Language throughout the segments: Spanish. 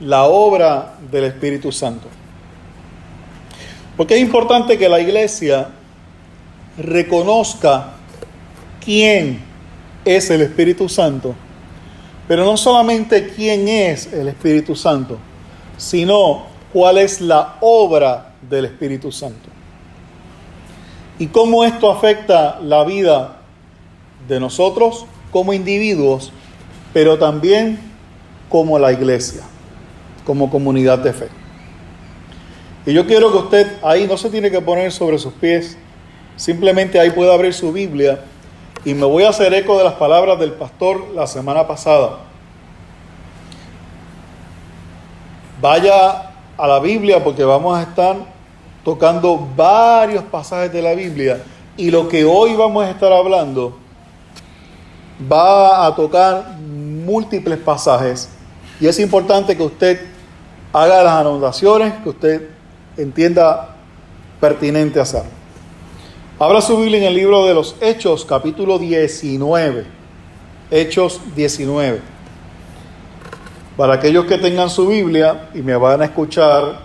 la obra del Espíritu Santo. Porque es importante que la iglesia reconozca quién es el Espíritu Santo, pero no solamente quién es el Espíritu Santo, sino cuál es la obra del Espíritu Santo. Y cómo esto afecta la vida de nosotros como individuos, pero también como la iglesia, como comunidad de fe. Y yo quiero que usted ahí no se tiene que poner sobre sus pies, simplemente ahí puede abrir su Biblia, y me voy a hacer eco de las palabras del pastor la semana pasada. Vaya a la Biblia porque vamos a estar tocando varios pasajes de la Biblia, y lo que hoy vamos a estar hablando va a tocar múltiples pasajes, y es importante que usted haga las anotaciones que usted entienda pertinente hacer. Abra su Biblia en el libro de los Hechos, capítulo 19. Hechos 19. Para aquellos que tengan su Biblia y me van a escuchar,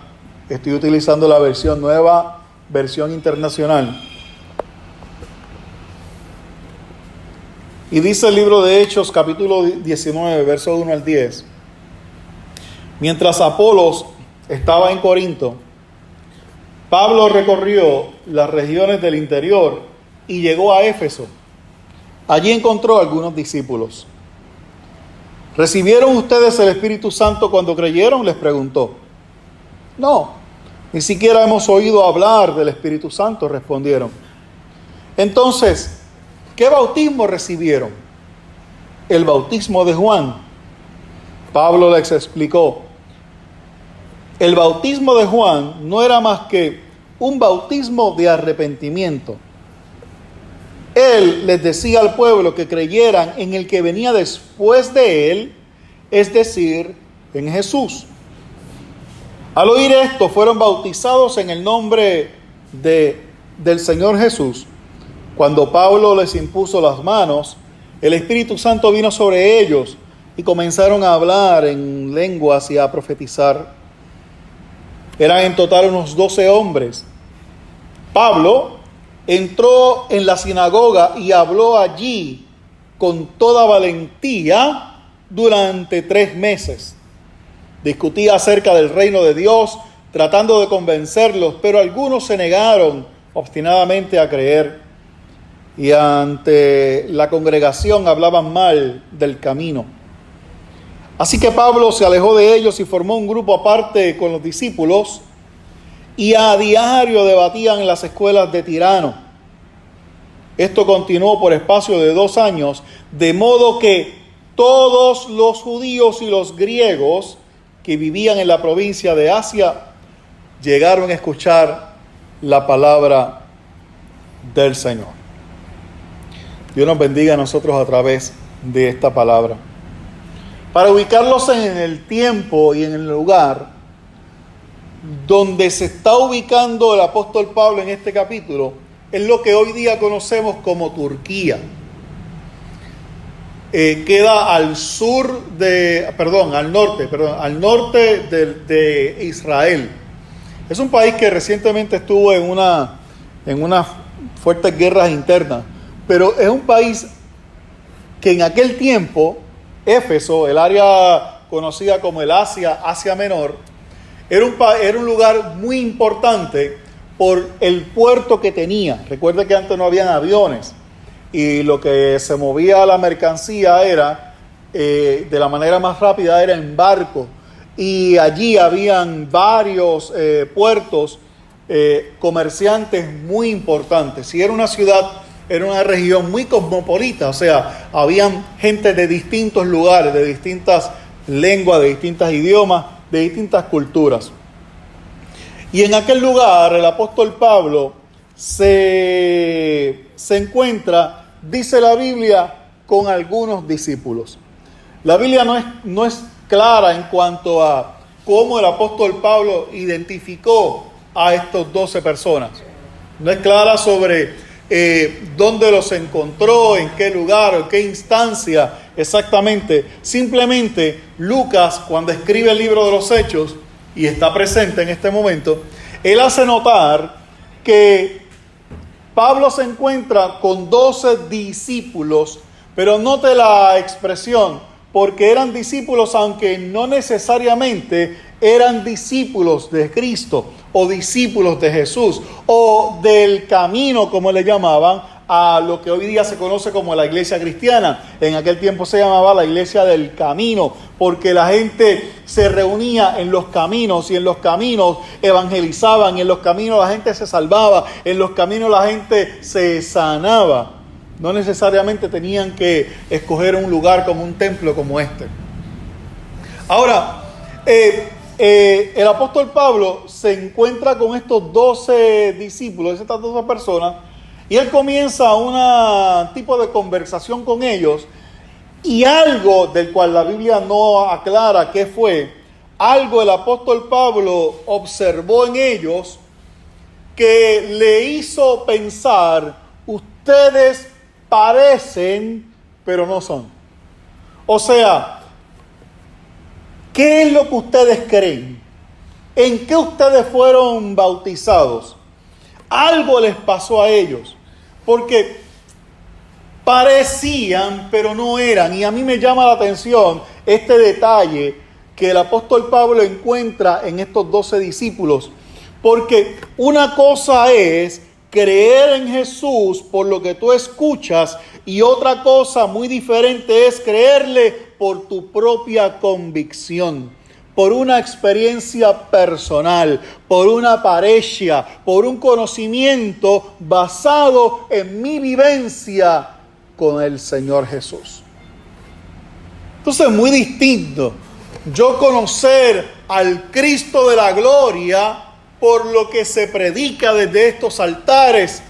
estoy utilizando la versión nueva, versión internacional. Y dice el libro de Hechos, capítulo 19, verso 1 al 10. Mientras Apolos estaba en Corinto, Pablo recorrió las regiones del interior y llegó a Éfeso. Allí encontró a algunos discípulos. ¿Recibieron ustedes el Espíritu Santo cuando creyeron?, les preguntó. No, ni siquiera hemos oído hablar del Espíritu Santo, respondieron. Entonces, ¿qué bautismo recibieron? El bautismo de Juan. Pablo les explicó. El bautismo de Juan no era más que un bautismo de arrepentimiento. Él les decía al pueblo que creyeran en el que venía después de él, es decir, en Jesús. Al oír esto, fueron bautizados en el nombre del Señor Jesús. Cuando Pablo les impuso las manos, el Espíritu Santo vino sobre ellos y comenzaron a hablar en lenguas y a profetizar. Eran en total unos 12 hombres. Pablo entró en la sinagoga y habló allí con toda valentía durante 3 meses. Discutía acerca del reino de Dios, tratando de convencerlos, pero algunos se negaron obstinadamente a creer. Y ante la congregación hablaban mal del camino. Así que Pablo se alejó de ellos y formó un grupo aparte con los discípulos, y a diario debatían en las escuelas de Tirano. Esto continuó por espacio de 2 años, de modo que todos los judíos y los griegos que vivían en la provincia de Asia llegaron a escuchar la palabra del Señor. Dios nos bendiga a nosotros a través de esta palabra. Para ubicarlos en el tiempo y en el lugar donde se está ubicando el apóstol Pablo en este capítulo, es lo que hoy día conocemos como Turquía. Queda al norte de Israel. Es un país que recientemente estuvo en unas fuertes guerras internas, pero es un país que en aquel tiempo, Éfeso, el área conocida como el Asia Menor, era un lugar muy importante por el puerto que tenía. Recuerde que antes no habían aviones y lo que se movía la mercancía era, de la manera más rápida, era en barco. Y allí habían varios puertos comerciantes muy importantes. Y era una ciudad, era una región muy cosmopolita, o sea, habían gente de distintos lugares, de distintas lenguas, de distintos idiomas, de distintas culturas. Y en aquel lugar el apóstol Pablo se encuentra, dice la Biblia, con algunos discípulos. La Biblia no es clara en cuanto a cómo el apóstol Pablo identificó a estos 12 personas. No es clara sobre dónde los encontró, en qué lugar o en qué instancia exactamente. Simplemente Lucas, cuando escribe el libro de los Hechos y está presente en este momento, él hace notar que Pablo se encuentra con 12 discípulos, pero note la expresión, porque eran discípulos aunque no necesariamente eran discípulos de Cristo o discípulos de Jesús o del camino, como le llamaban, a lo que hoy día se conoce como la iglesia cristiana. En aquel tiempo se llamaba la iglesia del camino, porque la gente se reunía en los caminos y en los caminos evangelizaban, y en los caminos la gente se salvaba, en los caminos la gente se sanaba. No necesariamente tenían que escoger un lugar como un templo como este. Ahora, el apóstol Pablo se encuentra con estos 12 discípulos, estas 12 personas, y él comienza un tipo de conversación con ellos, y algo del cual la Biblia no aclara qué fue, algo el apóstol Pablo observó en ellos que le hizo pensar: ustedes parecen, pero no son. O sea, ¿qué es lo que ustedes creen? ¿En qué ustedes fueron bautizados? Algo les pasó a ellos, porque parecían, pero no eran. Y a mí me llama la atención este detalle que el apóstol Pablo encuentra en estos 12 discípulos, porque una cosa es creer en Jesús por lo que tú escuchas, y otra cosa muy diferente es creerle por tu propia convicción, por una experiencia personal, por una parecia, por un conocimiento basado en mi vivencia con el Señor Jesús. Entonces es muy distinto yo conocer al Cristo de la gloria por lo que se predica desde estos altares,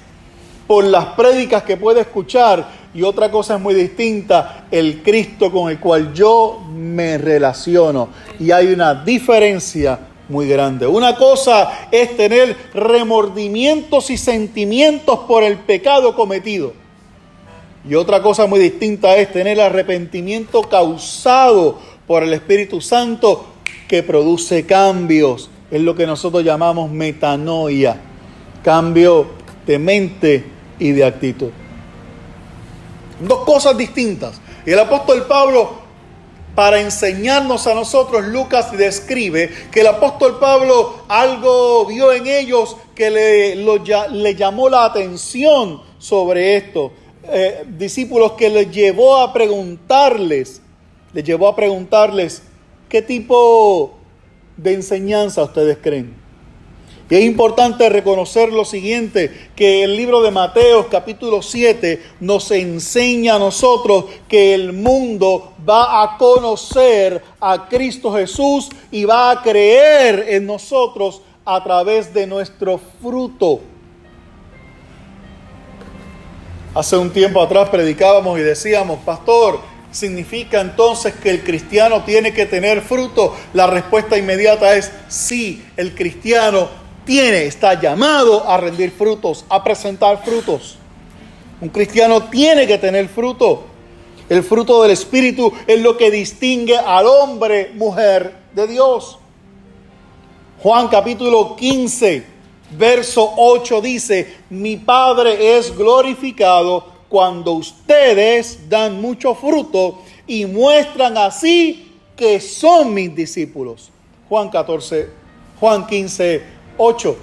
por las prédicas que puede escuchar, y otra cosa es muy distinta, el Cristo con el cual yo me relaciono. Y hay una diferencia muy grande. Una cosa es tener remordimientos y sentimientos por el pecado cometido, y otra cosa muy distinta es tener arrepentimiento causado por el Espíritu Santo que produce cambios. Es lo que nosotros llamamos metanoia, cambio de mente y de actitud. Dos cosas distintas. Y el apóstol Pablo, para enseñarnos a nosotros, Lucas describe que el apóstol Pablo algo vio en ellos que le llamó la atención sobre esto. Discípulos que les llevó a preguntarles, ¿qué tipo de enseñanza ustedes creen? Y es importante reconocer lo siguiente, que el libro de Mateo capítulo 7 nos enseña a nosotros que el mundo va a conocer a Cristo Jesús y va a creer en nosotros a través de nuestro fruto. Hace un tiempo atrás predicábamos y decíamos: pastor, ¿significa entonces que el cristiano tiene que tener fruto? La respuesta inmediata es sí, el cristiano está llamado a rendir frutos, a presentar frutos. Un cristiano tiene que tener fruto. El fruto del Espíritu es lo que distingue al hombre, mujer de Dios. Juan capítulo 15, verso 8 dice: mi Padre es glorificado cuando ustedes dan mucho fruto y muestran así que son mis discípulos. Juan 15, 8.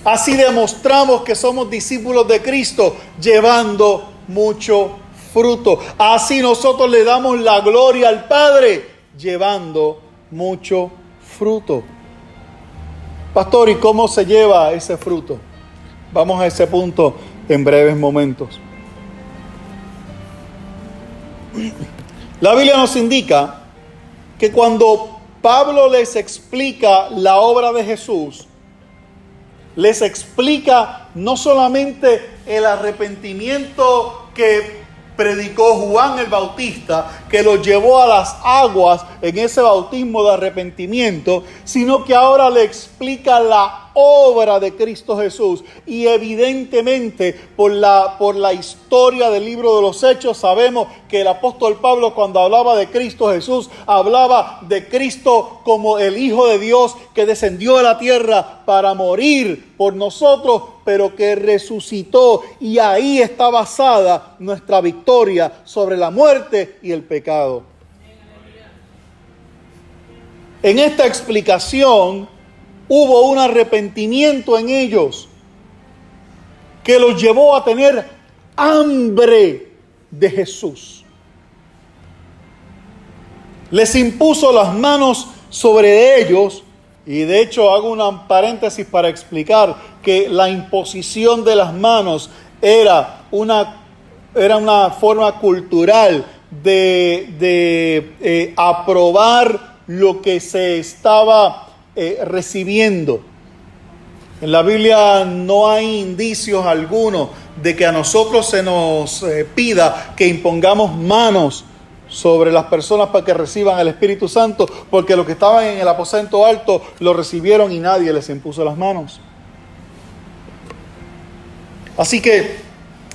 Así demostramos que somos discípulos de Cristo, llevando mucho fruto. Así nosotros le damos la gloria al Padre, llevando mucho fruto. Pastor, ¿y cómo se lleva ese fruto? Vamos a ese punto en breves momentos. La Biblia nos indica que cuando Pablo les explica la obra de Jesús, les explica no solamente el arrepentimiento que predicó Juan el Bautista, que los llevó a las aguas en ese bautismo de arrepentimiento, sino que ahora le explica la obra de Cristo Jesús. Y evidentemente por la historia del libro de los Hechos sabemos que el apóstol Pablo, cuando hablaba de Cristo Jesús, hablaba de Cristo como el Hijo de Dios que descendió a la tierra para morir por nosotros, pero que resucitó, y ahí está basada nuestra victoria sobre la muerte y el pecado. En esta explicación hubo un arrepentimiento en ellos que los llevó a tener hambre de Jesús. Les impuso las manos sobre ellos, y de hecho hago un paréntesis para explicar que la imposición de las manos era una forma cultural de aprobar lo que se estaba recibiendo. En la Biblia no hay indicios algunos de que a nosotros se nos pida que impongamos manos sobre las personas para que reciban el Espíritu Santo, porque los que estaban en el aposento alto lo recibieron y nadie les impuso las manos. Así que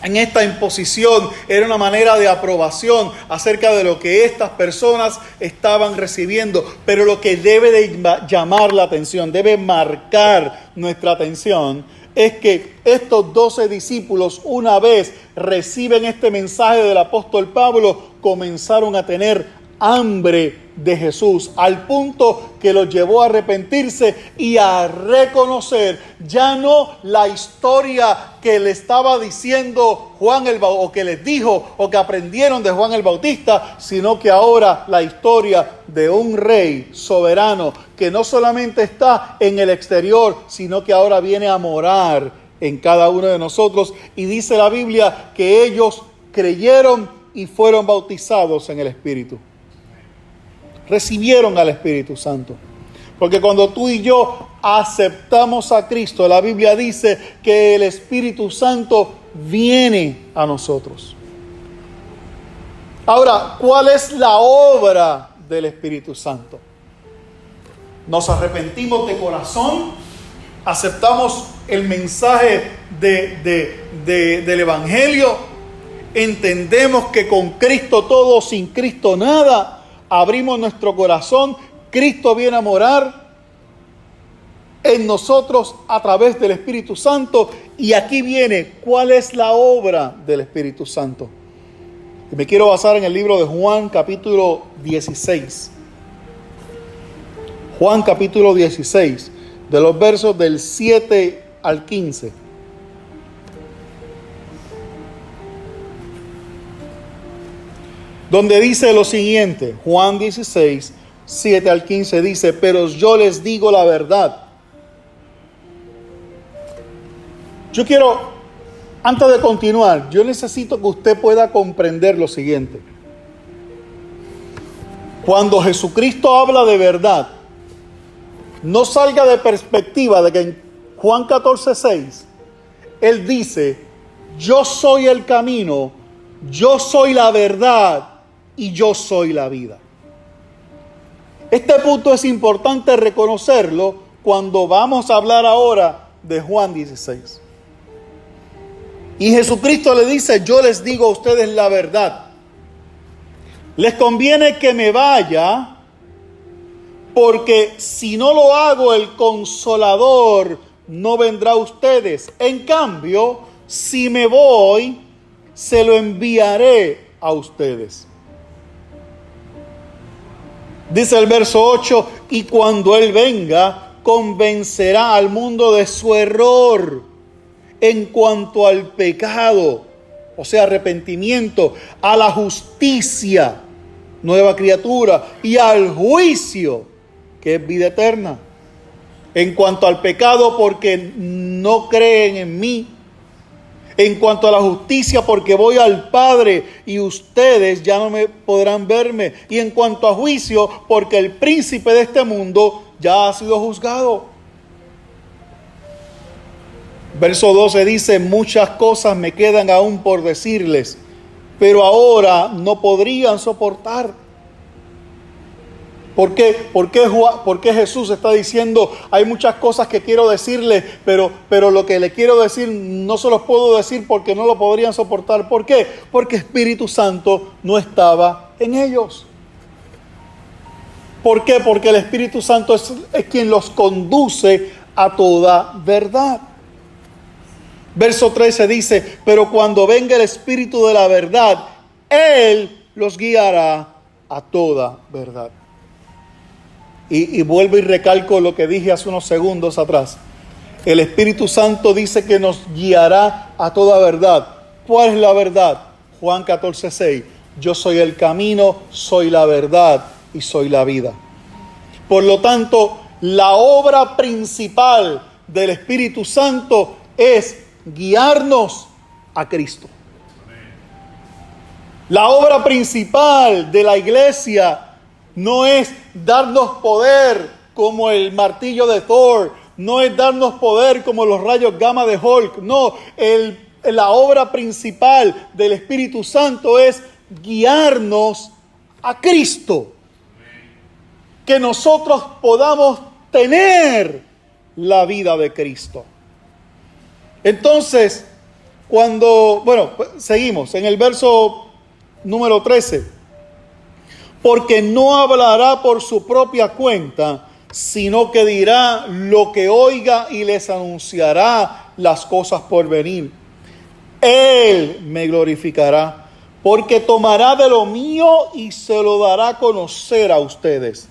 en esta imposición era una manera de aprobación acerca de lo que estas personas estaban recibiendo. Pero lo que debe de llamar la atención, debe marcar nuestra atención, es que estos 12 discípulos, una vez reciben este mensaje del apóstol Pablo, comenzaron a tener hambre de Jesús, al punto que los llevó a arrepentirse y a reconocer ya no la historia que le estaba diciendo Juan o que les dijo o que aprendieron de Juan el Bautista, sino que ahora la historia de un rey soberano que no solamente está en el exterior, sino que ahora viene a morar en cada uno de nosotros. Y dice la Biblia que ellos creyeron y fueron bautizados en el Espíritu. Recibieron al Espíritu Santo. Porque cuando tú y yo aceptamos a Cristo, la Biblia dice que el Espíritu Santo viene a nosotros. Ahora, ¿cuál es la obra del Espíritu Santo? Nos arrepentimos de corazón, aceptamos el mensaje del Evangelio, entendemos que con Cristo todo, sin Cristo nada. Abrimos nuestro corazón, Cristo viene a morar en nosotros a través del Espíritu Santo. Y aquí viene, ¿cuál es la obra del Espíritu Santo? Y me quiero basar en el libro de Juan, capítulo 16. Juan, capítulo 16, de los versos del 7 al 15. Donde dice lo siguiente, Juan 16, 7 al 15 dice: pero yo les digo la verdad. Yo quiero, antes de continuar, yo necesito que usted pueda comprender lo siguiente. Cuando Jesucristo habla de verdad, no salga de perspectiva de que en Juan 14, 6, Él dice: yo soy el camino, yo soy la verdad y yo soy la vida. Este punto es importante reconocerlo cuando vamos a hablar ahora de Juan 16. Y Jesucristo le dice: yo les digo a ustedes la verdad. Les conviene que me vaya, porque si no lo hago, el Consolador no vendrá a ustedes. En cambio, si me voy, se lo enviaré a ustedes. Dice el verso 8: y cuando Él venga, convencerá al mundo de su error en cuanto al pecado, o sea, arrepentimiento, a la justicia, nueva criatura, y al juicio, que es vida eterna. En cuanto al pecado, porque no creen en mí. En cuanto a la justicia, porque voy al Padre y ustedes ya no me podrán verme. Y en cuanto a juicio, porque el príncipe de este mundo ya ha sido juzgado. Verso 12 dice: muchas cosas me quedan aún por decirles, pero ahora no podrían soportar. ¿Por qué? ¿Por qué Jesús está diciendo, hay muchas cosas que quiero decirle, pero lo que le quiero decir no se los puedo decir porque no lo podrían soportar? ¿Por qué? Porque Espíritu Santo no estaba en ellos. ¿Por qué? Porque el Espíritu Santo es quien los conduce a toda verdad. Verso 13 dice, pero cuando venga el Espíritu de la verdad, Él los guiará a toda verdad. Y vuelvo y recalco lo que dije hace unos segundos atrás. El Espíritu Santo dice que nos guiará a toda verdad. ¿Cuál es la verdad? Juan 14:6. Yo soy el camino, soy la verdad y soy la vida. Por lo tanto, la obra principal del Espíritu Santo es guiarnos a Cristo. La obra principal de la iglesia no es darnos poder como el martillo de Thor, no es darnos poder como los rayos gamma de Hulk, no, la obra principal del Espíritu Santo es guiarnos a Cristo. Que nosotros podamos tener la vida de Cristo. Entonces, seguimos en el verso número 13. Porque no hablará por su propia cuenta, sino que dirá lo que oiga y les anunciará las cosas por venir. Él me glorificará, porque tomará de lo mío y se lo dará a conocer a ustedes.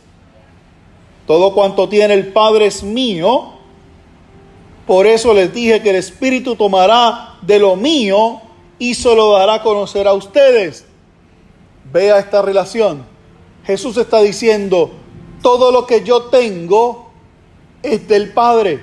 Todo cuanto tiene el Padre es mío. Por eso les dije que el Espíritu tomará de lo mío y se lo dará a conocer a ustedes. Vea esta relación. Jesús está diciendo, todo lo que yo tengo es del Padre.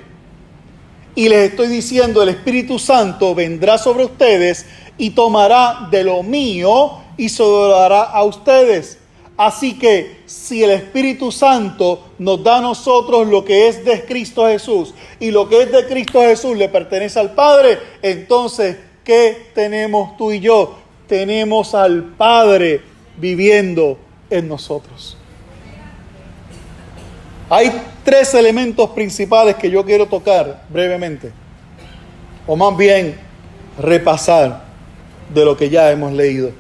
Y les estoy diciendo, el Espíritu Santo vendrá sobre ustedes y tomará de lo mío y se lo dará a ustedes. Así que si el Espíritu Santo nos da a nosotros lo que es de Cristo Jesús y lo que es de Cristo Jesús le pertenece al Padre, entonces, ¿qué tenemos tú y yo? Tenemos al Padre viviendo en nosotros. Hay 3 elementos principales que yo quiero tocar brevemente, o más bien repasar de lo que ya hemos leído.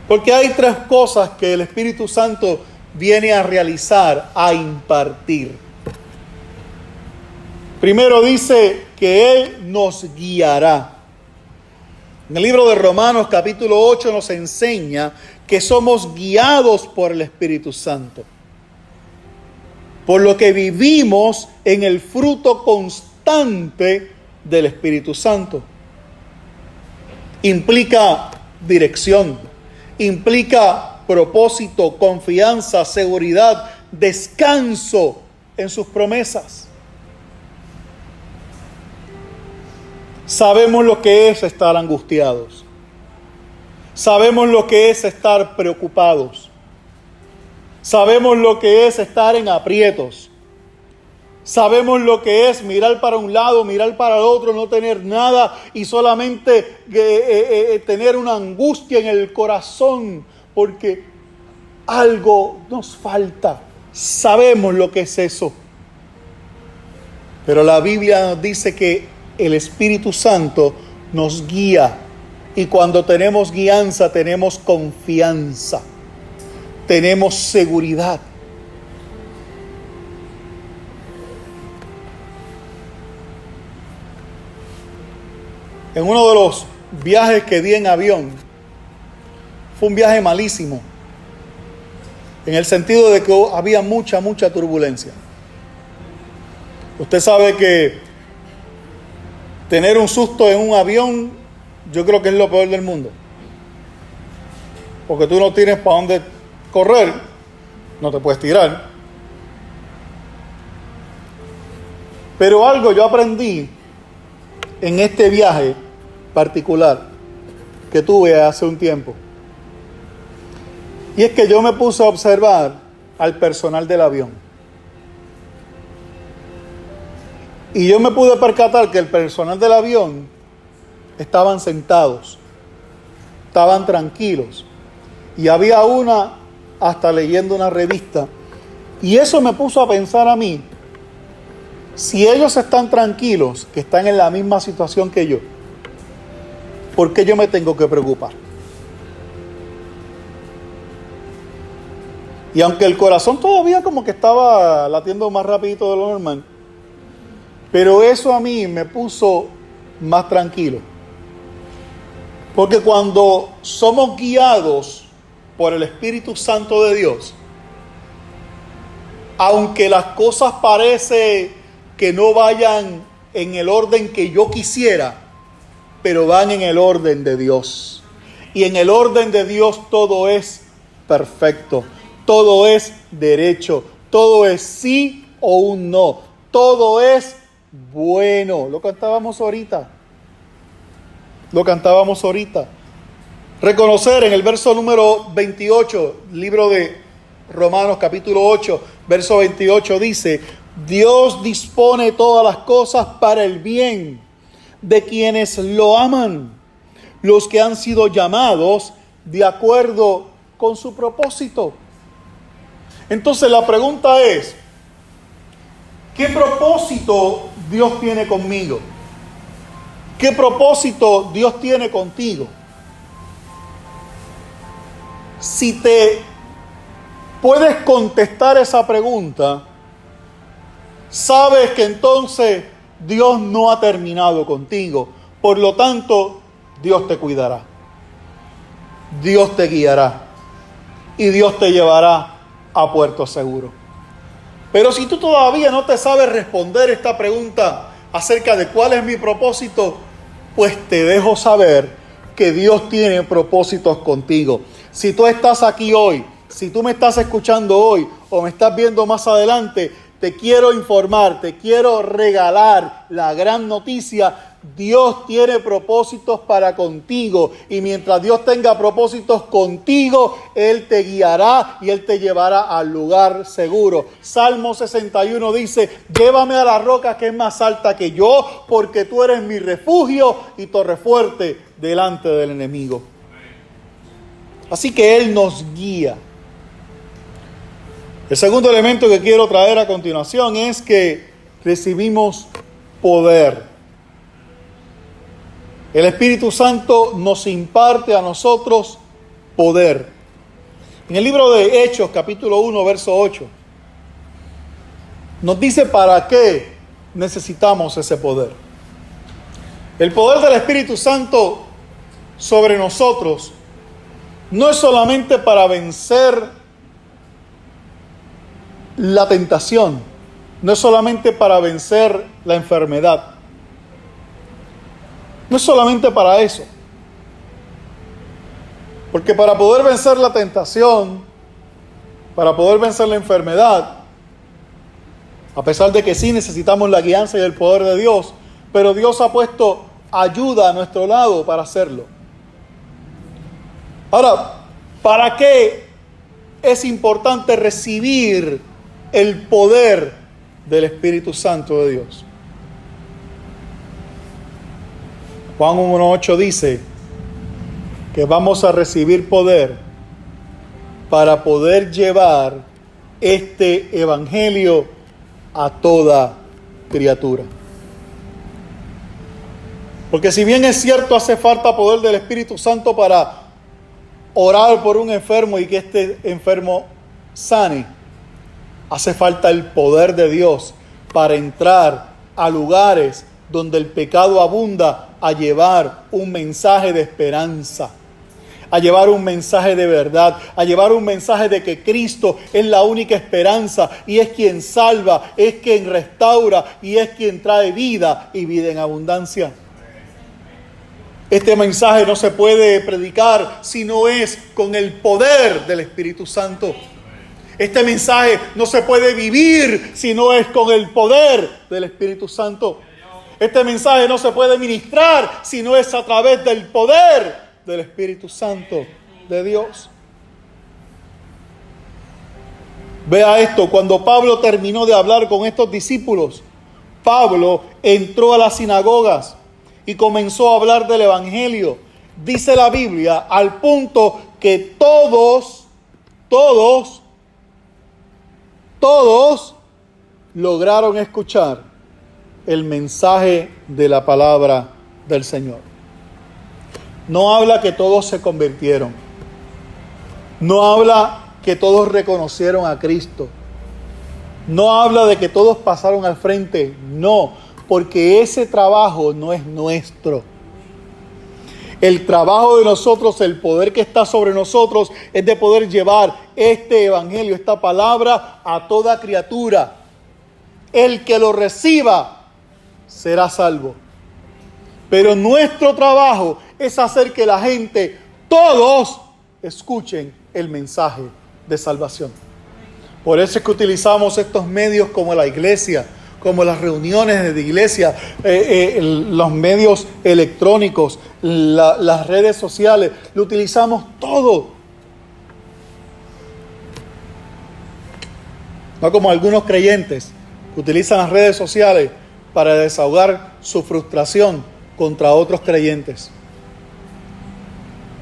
Porque hay 3 cosas que el Espíritu Santo viene a realizar, a impartir. Primero dice que Él nos guiará. En el libro de Romanos capítulo 8 nos enseña que somos guiados por el Espíritu Santo. Por lo que vivimos en el fruto constante del Espíritu Santo. Implica dirección, implica propósito, confianza, seguridad, descanso en sus promesas. Sabemos lo que es estar angustiados. Sabemos lo que es estar preocupados. Sabemos lo que es estar en aprietos. Sabemos lo que es mirar para un lado, mirar para el otro, no tener nada y solamente tener una angustia en el corazón porque algo nos falta. Sabemos lo que es eso. Pero la Biblia nos dice que el Espíritu Santo nos guía. Y cuando tenemos guianza, tenemos confianza. Tenemos seguridad. En uno de los viajes que di en avión, fue un viaje malísimo. En el sentido de que había mucha turbulencia. Usted sabe que tener un susto en un avión, yo creo que es lo peor del mundo. Porque tú no tienes para dónde correr, no te puedes tirar. Pero algo yo aprendí en este viaje particular que tuve hace un tiempo. Y es que yo me puse a observar al personal del avión. Y yo me pude percatar que el personal del avión estaban sentados. estaban tranquilos. Y había una hasta leyendo una revista. Y eso me puso a pensar a mí, si ellos están tranquilos, que están en la misma situación que yo, ¿por qué yo me tengo que preocupar? Y aunque el corazón todavía como que estaba latiendo más rapidito de lo normal, pero eso a mí me puso más tranquilo. Porque cuando somos guiados por el Espíritu Santo de Dios, aunque las cosas parece que no vayan en el orden que yo quisiera, pero van en el orden de Dios. Y en el orden de Dios todo es perfecto, todo es derecho, todo es sí o un no, todo es bueno. Lo cantábamos ahorita. Reconocer en el verso número 28, libro de Romanos capítulo 8, verso 28 dice: Dios dispone todas las cosas para el bien de quienes lo aman, los que han sido llamados de acuerdo con su propósito. Entonces la pregunta es, ¿qué propósito Dios tiene conmigo? ¿Qué propósito Dios tiene contigo? Si te puedes contestar esa pregunta, sabes que entonces Dios no ha terminado contigo. Por lo tanto, Dios te cuidará. Dios te guiará. Y Dios te llevará a puerto seguro. Pero si tú todavía no te sabes responder esta pregunta acerca de cuál es mi propósito, pues te dejo saber que Dios tiene propósitos contigo. Si tú estás aquí hoy, si tú me estás escuchando hoy o me estás viendo más adelante, te quiero informar, te quiero regalar la gran noticia. Dios tiene propósitos para contigo, y mientras Dios tenga propósitos contigo, Él te guiará y Él te llevará al lugar seguro. Salmo 61 dice: llévame a la roca que es más alta que yo, porque tú eres mi refugio y torre fuerte delante del enemigo. Así que Él nos guía. El segundo elemento que quiero traer a continuación es que recibimos poder. El Espíritu Santo nos imparte a nosotros poder. En el libro de Hechos, capítulo 1, verso 8, nos dice para qué necesitamos ese poder. El poder del Espíritu Santo sobre nosotros no es solamente para vencer la tentación, no es solamente para vencer la enfermedad. No es solamente para eso. Porque para poder vencer la tentación, para poder vencer la enfermedad, a pesar de que sí necesitamos la guianza y el poder de Dios, pero Dios ha puesto ayuda a nuestro lado para hacerlo. Ahora, ¿para qué es importante recibir el poder del Espíritu Santo de Dios? Juan 1:8 dice que vamos a recibir poder para poder llevar este evangelio a toda criatura. Porque si bien es cierto, hace falta poder del Espíritu Santo para orar por un enfermo y que este enfermo sane, hace falta el poder de Dios para entrar a lugares donde el pecado abunda, a llevar un mensaje de esperanza, a llevar un mensaje de verdad, a llevar un mensaje de que Cristo es la única esperanza y es quien salva, es quien restaura y es quien trae vida y vida en abundancia. Este mensaje no se puede predicar si no es con el poder del Espíritu Santo. Este mensaje no se puede vivir si no es con el poder del Espíritu Santo. Este mensaje no se puede ministrar si no es a través del poder del Espíritu Santo de Dios. Vea esto, cuando Pablo terminó de hablar con estos discípulos, Pablo entró a las sinagogas y comenzó a hablar del Evangelio. dice la Biblia, al punto que todos lograron escuchar el mensaje de la palabra del Señor. No habla que todos se convirtieron. No habla que todos reconocieron a Cristo. No habla de que todos pasaron al frente. No, porque ese trabajo no es nuestro. El trabajo de nosotros, el poder que está sobre nosotros, es de poder llevar este evangelio, esta palabra a toda criatura. El que lo reciba será salvo. Pero nuestro trabajo es hacer que la gente, todos, escuchen el mensaje de salvación. Por eso es que utilizamos estos medios como la iglesia, como las reuniones de iglesia, los medios electrónicos, las redes sociales, lo utilizamos todo. No como algunos creyentes que utilizan las redes sociales para desahogar su frustración contra otros creyentes.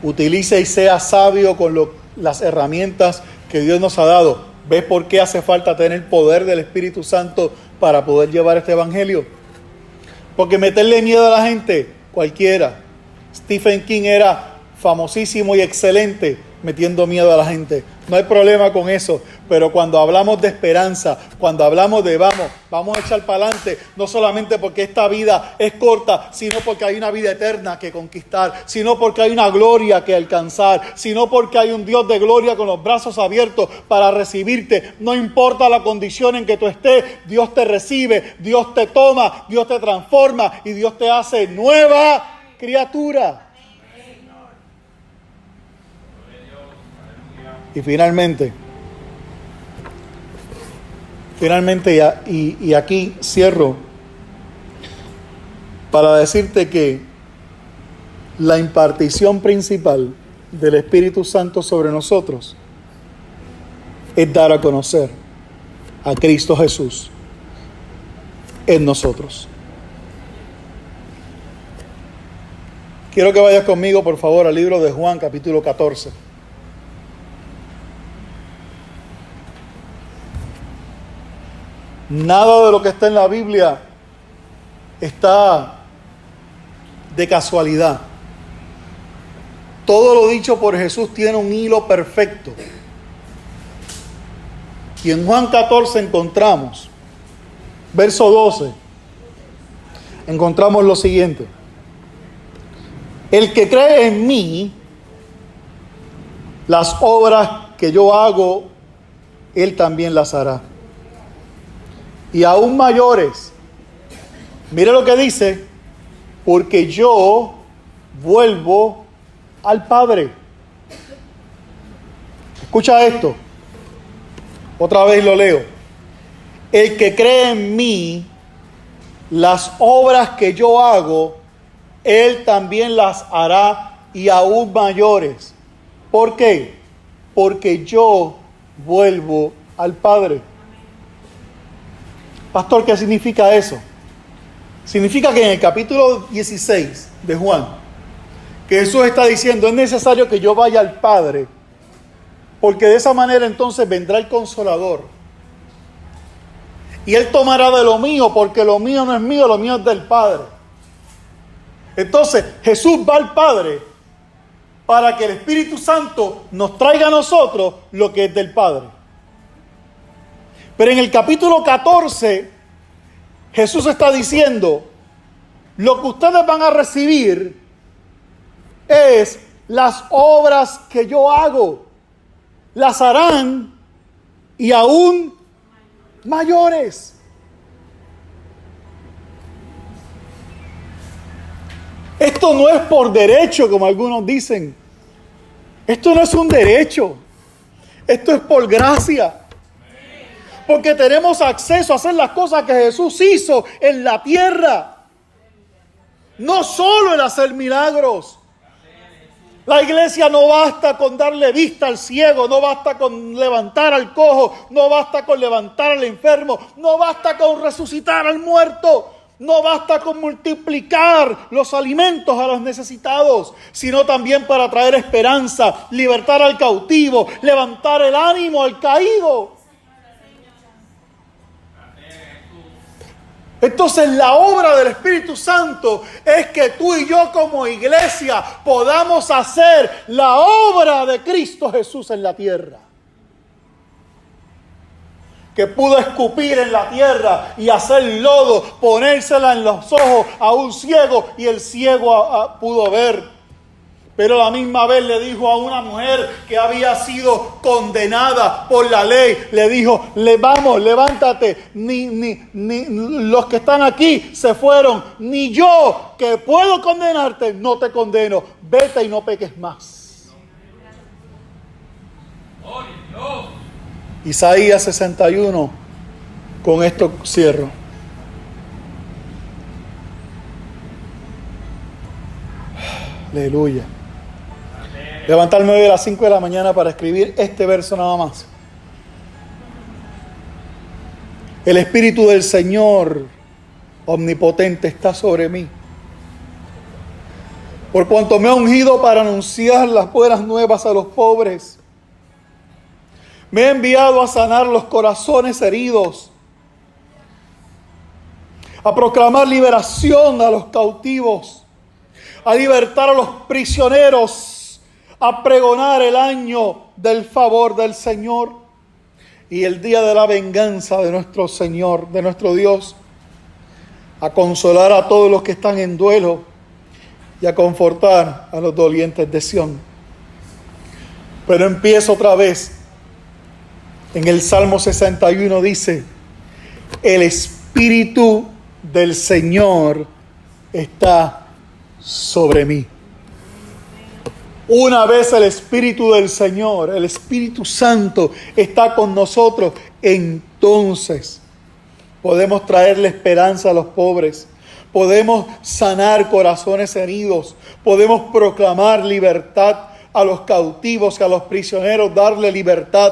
Utilice y sea sabio con las herramientas que Dios nos ha dado. ¿Ves por qué hace falta tener el poder del Espíritu Santo para poder llevar este evangelio? Porque meterle miedo a la gente, cualquiera. Stephen King era famosísimo y excelente metiendo miedo a la gente. No hay problema con eso. Pero cuando hablamos de esperanza, cuando hablamos de vamos a echar para adelante, no solamente porque esta vida es corta, sino porque hay una vida eterna que conquistar, sino porque hay una gloria que alcanzar, sino porque hay un Dios de gloria con los brazos abiertos para recibirte. No importa la condición en que tú estés, Dios te recibe, Dios te toma, Dios te transforma y Dios te hace nueva criatura. Y finalmente, y aquí cierro para decirte que la impartición principal del Espíritu Santo sobre nosotros es dar a conocer a Cristo Jesús en nosotros. Quiero que vayas conmigo, por favor, al libro de Juan, capítulo 14. Nada de lo que está en la Biblia está de casualidad. Todo lo dicho por Jesús tiene un hilo perfecto. Y en Juan 14 encontramos, verso 12, encontramos lo siguiente. El que cree en mí, las obras que yo hago, él también las hará. Y aún mayores. Mire lo que dice, porque yo vuelvo al Padre. Escucha esto. Otra vez lo leo. El que cree en mí, las obras que yo hago, él también las hará y aún mayores. ¿Por qué? Porque yo vuelvo al Padre. Pastor, ¿qué significa eso? Significa que en el capítulo 16 de Juan, que Jesús está diciendo, es necesario que yo vaya al Padre, porque de esa manera entonces vendrá el Consolador. Y Él tomará de lo mío, porque lo mío no es mío, lo mío es del Padre. Entonces Jesús va al Padre para que el Espíritu Santo nos traiga a nosotros lo que es del Padre. Pero en el capítulo 14, Jesús está diciendo, lo que ustedes van a recibir es las obras que yo hago. Las harán y aún mayores. Esto no es por derecho, como algunos dicen. Esto no es un derecho. Esto es por gracia. Porque tenemos acceso a hacer las cosas que Jesús hizo en la tierra. No solo el hacer milagros. La iglesia no basta con darle vista al ciego, no basta con levantar al cojo, no basta con levantar al enfermo, no basta con resucitar al muerto. No basta con multiplicar los alimentos a los necesitados, sino también para traer esperanza, libertar al cautivo, levantar el ánimo al caído. Entonces la obra del Espíritu Santo es que tú y yo como iglesia podamos hacer la obra de Cristo Jesús en la tierra. Que pudo escupir en la tierra y hacer lodo, ponérsela en los ojos a un ciego y el ciego pudo ver. Pero a la misma vez le dijo a una mujer que había sido condenada por la ley, le dijo, vamos, levántate, ni los que están aquí se fueron, ni yo que puedo condenarte, no te condeno, vete y no peques más. Isaías 61, con esto cierro. Aleluya. Levantarme hoy a las 5 de la mañana para escribir este verso nada más. El Espíritu del Señor omnipotente está sobre mí, por cuanto me ha ungido para anunciar las buenas nuevas a los pobres. Me ha enviado a sanar los corazones heridos, a proclamar liberación a los cautivos, a libertar a los prisioneros, a pregonar el año del favor del Señor y el día de la venganza de nuestro Señor, de nuestro Dios, a consolar a todos los que están en duelo y a confortar a los dolientes de Sión. Pero empiezo otra vez. En el Salmo 61 dice, el Espíritu del Señor está sobre mí. Una vez el Espíritu del Señor, el Espíritu Santo está con nosotros, entonces podemos traerle esperanza a los pobres, podemos sanar corazones heridos, podemos proclamar libertad a los cautivos y a los prisioneros, darle libertad,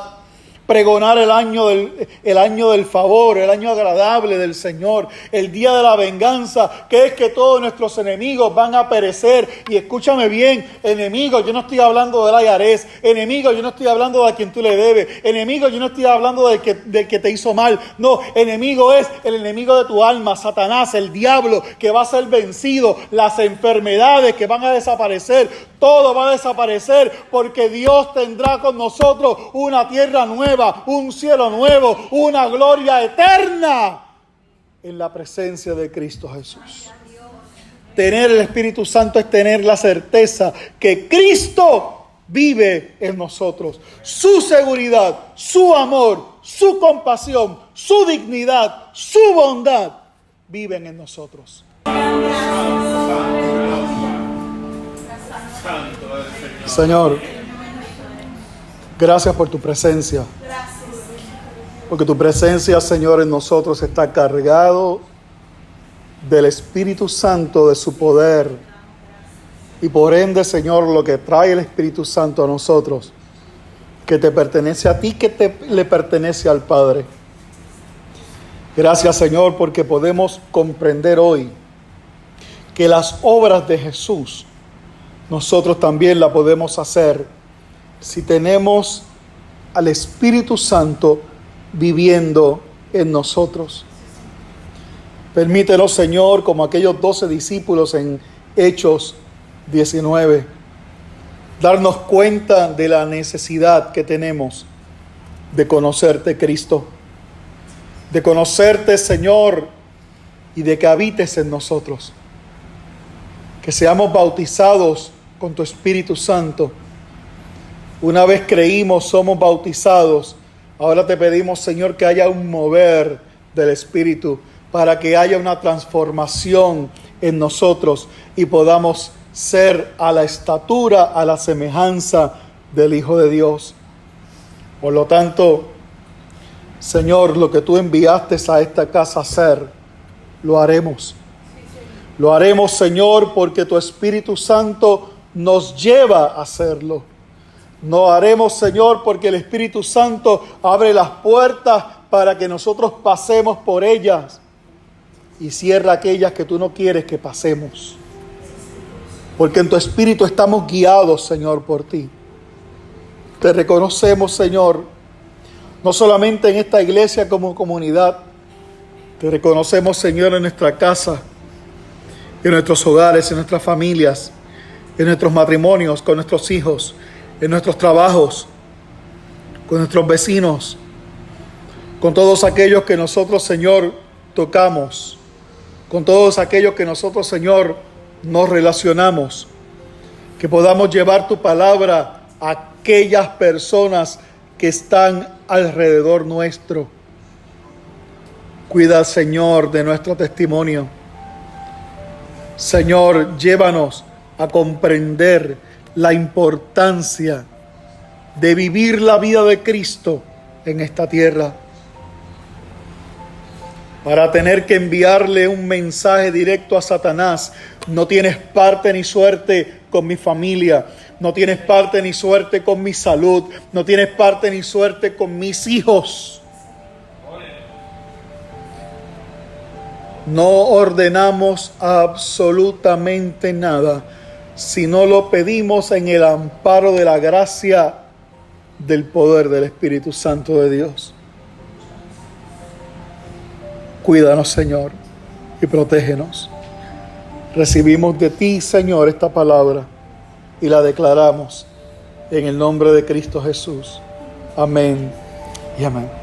pregonar el año del favor, el año agradable del Señor, el día de la venganza, que es que todos nuestros enemigos van a perecer. Y escúchame bien, enemigos, yo no estoy hablando del IRS, enemigos, yo no estoy hablando de a quien tú le debes, enemigos, yo no estoy hablando del que te hizo mal, no, enemigo es el enemigo de tu alma, Satanás, el diablo, que va a ser vencido, las enfermedades que van a desaparecer, todo va a desaparecer, porque Dios tendrá con nosotros una tierra nueva, un cielo nuevo, una gloria eterna en la presencia de Cristo Jesús. Tener el Espíritu Santo es tener la certeza que Cristo vive en nosotros. Su seguridad, su amor, su compasión, su dignidad, su bondad viven en nosotros. Señor, gracias por tu presencia. Porque tu presencia, Señor, en nosotros está cargado del Espíritu Santo, de su poder. Y por ende, Señor, lo que trae el Espíritu Santo a nosotros, que te pertenece a ti, que le pertenece al Padre. Gracias, Señor, porque podemos comprender hoy que las obras de Jesús nosotros también las podemos hacer si tenemos al Espíritu Santo viviendo en nosotros. Permítenos, Señor, como aquellos 12 discípulos en Hechos 19, darnos cuenta de la necesidad que tenemos de conocerte, Cristo, de conocerte, Señor, y de que habites en nosotros. Que seamos bautizados con tu Espíritu Santo. Una vez creímos, somos bautizados. Ahora te pedimos, Señor, que haya un mover del Espíritu para que haya una transformación en nosotros y podamos ser a la estatura, a la semejanza del Hijo de Dios. Por lo tanto, Señor, lo que tú enviaste a esta casa a hacer, lo haremos. Lo haremos, Señor, porque tu Espíritu Santo nos lleva a hacerlo. No haremos, Señor, porque el Espíritu Santo abre las puertas para que nosotros pasemos por ellas, y cierra aquellas que tú no quieres que pasemos. Porque en tu espíritu estamos guiados, Señor, por ti. Te reconocemos, Señor, no solamente en esta iglesia como comunidad. Te reconocemos, Señor, en nuestra casa, en nuestros hogares, en nuestras familias, en nuestros matrimonios, con nuestros hijos, en nuestros trabajos, con nuestros vecinos, con todos aquellos que nosotros, Señor, tocamos, con todos aquellos que nosotros, Señor, nos relacionamos, que podamos llevar tu palabra a aquellas personas que están alrededor nuestro. Cuida, Señor, de nuestro testimonio. Señor, llévanos a comprender la importancia de vivir la vida de Cristo en esta tierra. Para tener que enviarle un mensaje directo a Satanás, no tienes parte ni suerte con mi familia, no tienes parte ni suerte con mi salud, no tienes parte ni suerte con mis hijos. No ordenamos absolutamente nada, si no lo pedimos en el amparo de la gracia del poder del Espíritu Santo de Dios. Cuídanos, Señor, y protégenos. Recibimos de ti, Señor, esta palabra y la declaramos en el nombre de Cristo Jesús. Amén y amén.